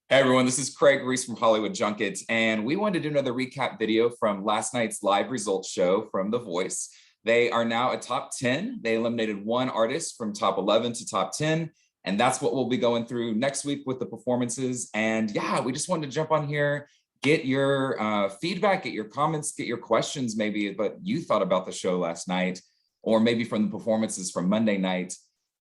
Hey everyone, this is Craig Ries from Hollywood Junket, and we wanted to do another recap video from last night's live results show from The Voice. They are now a top 10. They eliminated one artist from top 11 to top 10, and that's what we'll be going through next week with the performances. And yeah, we just wanted to jump on here, get your feedback, get your comments, get your questions, maybe what you thought about the show last night, or maybe from the performances from Monday night.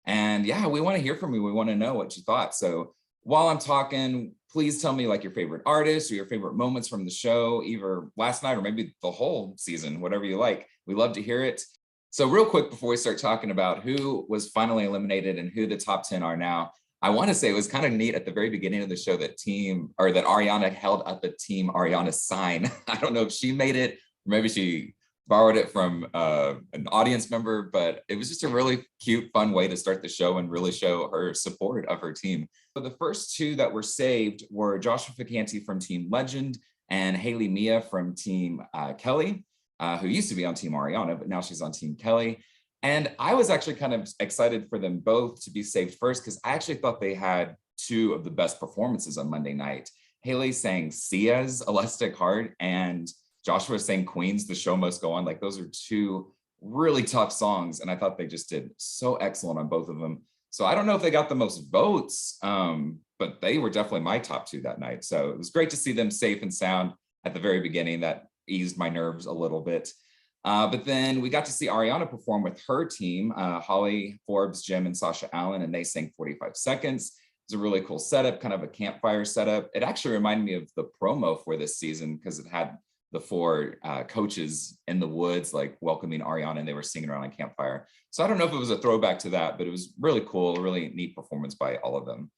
And yeah, we want to hear from you. We want to know what you thought. So while I'm talking, please tell me like your favorite artists or your favorite moments from the show, either last night or maybe the whole season, whatever you like. We love to hear it. So real quick, before we start talking about who was finally eliminated and who the top 10 are now, I want to say it was kind of neat at the very beginning of the show that Ariana held up a Team Ariana sign. I don't know if she made it, or maybe she borrowed it from an audience member, but it was just a really cute, fun way to start the show and really show her support of her team. So the first two that were saved were Joshua Ficanti from Team Legend and Haley Mia from Team Kelly, who used to be on Team Ariana, but now she's on Team Kelly. And I was actually kind of excited for them both to be saved first because I actually thought they had two of the best performances on Monday night. Haley sang Sia's Elastic Heart and Joshua sang Queens, The Show Must Go On. Like those are two really tough songs. And I thought they just did so excellent on both of them. So I don't know if they got the most votes, but they were definitely my top two that night. So it was great to see them safe and sound at the very beginning. That eased my nerves a little bit. But then we got to see Ariana perform with her team, Holly, Forbes, Jim, and Sasha Allen, and they sang 45 Seconds. It was a really cool setup, kind of a campfire setup. It actually reminded me of the promo for this season because it had the four coaches in the woods, like welcoming Ariana, and they were singing around a campfire. So I don't know if it was a throwback to that, but it was really cool, a really neat performance by all of them.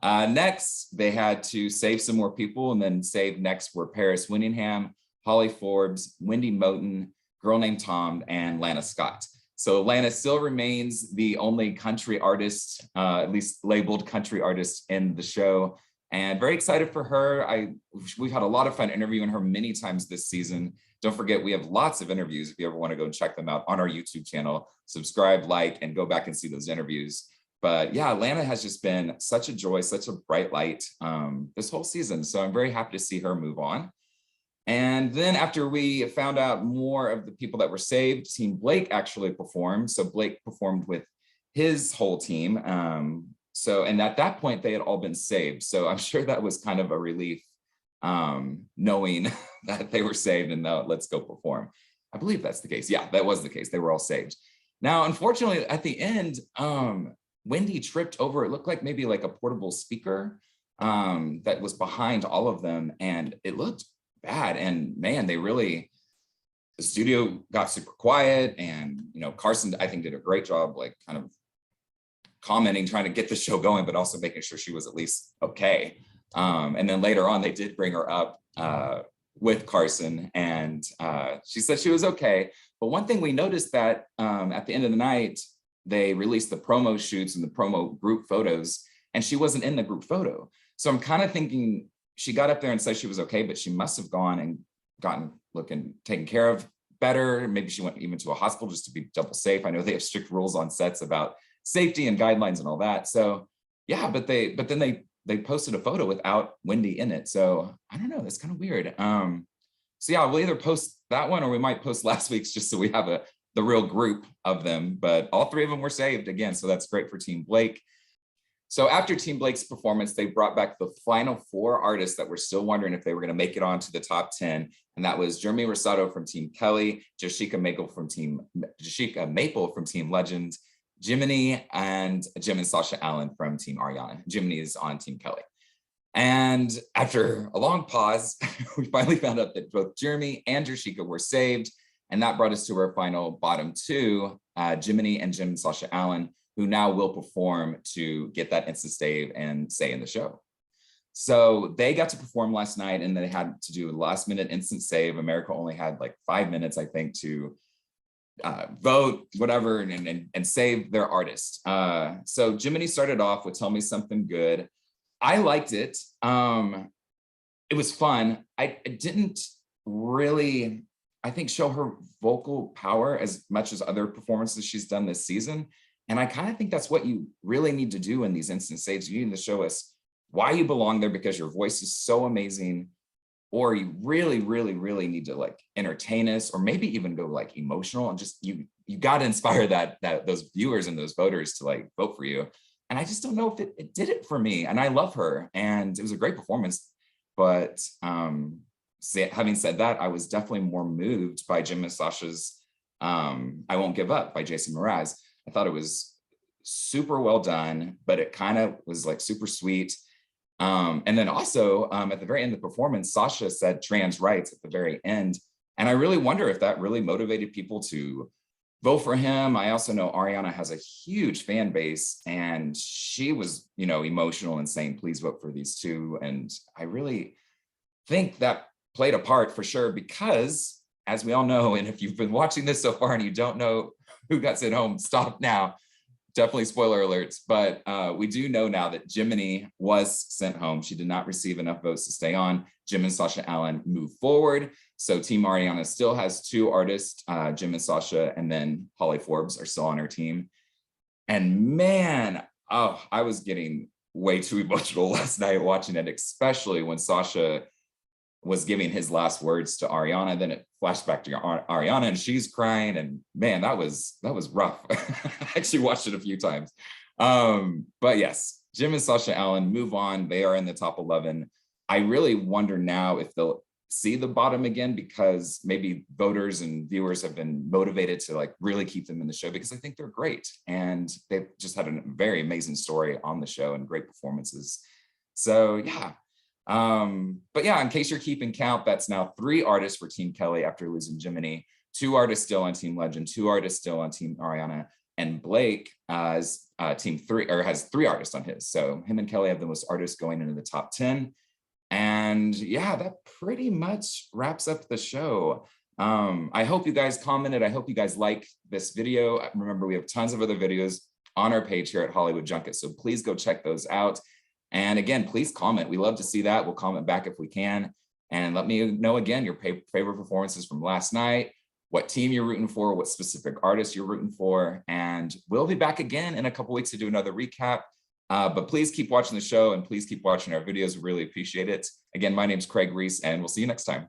Next, they had to save some more people, and then saved next were Paris Winningham, Holly Forbes, Wendy Moten, Girl Named Tom, and Lana Scott. So Lana still remains the only country artist, at least labeled country artist in the show. And very excited for her. We've had a lot of fun interviewing her many times this season. Don't forget, we have lots of interviews. If you ever want to go and check them out on our YouTube channel, subscribe, like, and go back and see those interviews. But yeah, Lana has just been such a joy, such a bright light this whole season. So I'm very happy to see her move on. And then after we found out more of the people that were saved, Team Blake actually performed. So Blake performed with his whole team. And at that point, they had all been saved. So I'm sure that was kind of a relief knowing that they were saved and now let's go perform. I believe that's the case. Yeah, that was the case. They were all saved. Now, unfortunately, at the end, Wendy tripped over, it looked like maybe like a portable speaker that was behind all of them. And it looked bad. And man, the studio got super quiet. And, Carson, I think, did a great job, like kind of commenting, trying to get the show going, but also making sure she was at least okay. And then later on, they did bring her up with Carson, and she said she was okay. But one thing we noticed that at the end of the night, they released the promo shoots and the promo group photos, and she wasn't in the group photo. So I'm kind of thinking she got up there and said she was okay, but she must have gone and gotten taken care of better. Maybe she went even to a hospital just to be double safe. I know they have strict rules on sets about safety and guidelines and all that. So yeah, but then they posted a photo without Wendy in it. So I don't know, that's kind of weird. So yeah, we'll either post that one or we might post last week's just so we have the real group of them, but all three of them were saved again. So that's great for Team Blake. So after Team Blake's performance, they brought back the final four artists that were still wondering if they were going to make it onto the top 10. And that was Jeremy Rosado from Team Kelly, Jashika Maple from Team Legend, Jiminy, and Jim and Sasha Allen from Team Ariana. Jiminy is on Team Kelly. And after a long pause, we finally found out that both Jeremy and Jashika were saved. And that brought us to our final bottom two, Jiminy and Jim and Sasha Allen, who now will perform to get that instant save and say in the show. So they got to perform last night and they had to do a last minute instant save. America only had like 5 minutes, I think, to vote, whatever, and save their artist. So Jiminy started off with Tell Me Something Good. I liked it. It was fun. I didn't really, I think, show her vocal power as much as other performances she's done this season. And I kind of think that's what you really need to do in these instant saves. You need to show us why you belong there because your voice is so amazing, or you really, really, really need to like entertain us, or maybe even go like emotional, and just you got to inspire those viewers and those voters to like vote for you. And I just don't know if it did it for me. And I love her, and it was a great performance. But having said that, I was definitely more moved by Jim and Sasha's I Won't Give Up by Jason Mraz. I thought it was super well done, but it kind of was like super sweet. And then also at the very end of the performance, Sasha said trans rights at the very end. And I really wonder if that really motivated people to vote for him. I also know Ariana has a huge fan base, and she was, emotional and saying, please vote for these two. And I really think that played a part for sure, because as we all know, and if you've been watching this so far and you don't know who got sent home, stop now. Definitely spoiler alerts, but we do know now that Jiminy was sent home. She did not receive enough votes to stay on. Jim and Sasha Allen move forward. So Team Ariana still has two artists, Jim and Sasha, and then Holly Forbes are still on her team. And man, I was getting way too emotional last night watching it, especially when Sasha was giving his last words to Ariana. Then it flashed back to Ariana and she's crying, and man, that was rough. I actually watched it a few times. But yes, Jim and Sasha Allen move on. They are in the top 11. I really wonder now if they'll see the bottom again, because maybe voters and viewers have been motivated to like really keep them in the show, because I think they're great. And they've just had a very amazing story on the show and great performances. So yeah. But yeah, in case you're keeping count, that's now 3 artists for Team Kelly after losing Jiminy, 2 artists still on Team Legend, 2 artists still on Team Ariana, and Blake has Team 3, or has 3 artists on his. So him and Kelly have the most artists going into the top 10. And yeah, that pretty much wraps up the show. I hope you guys commented. I hope you guys like this video. Remember, we have tons of other videos on our page here at Hollywood Junket, so please go check those out. And again, please comment. We love to see that. We'll comment back if we can. And let me know again your favorite performances from last night, what team you're rooting for, what specific artist you're rooting for. And we'll be back again in a couple weeks to do another recap. But please keep watching the show, and please keep watching our videos. We really appreciate it. Again, my name's Craig Ries, and we'll see you next time.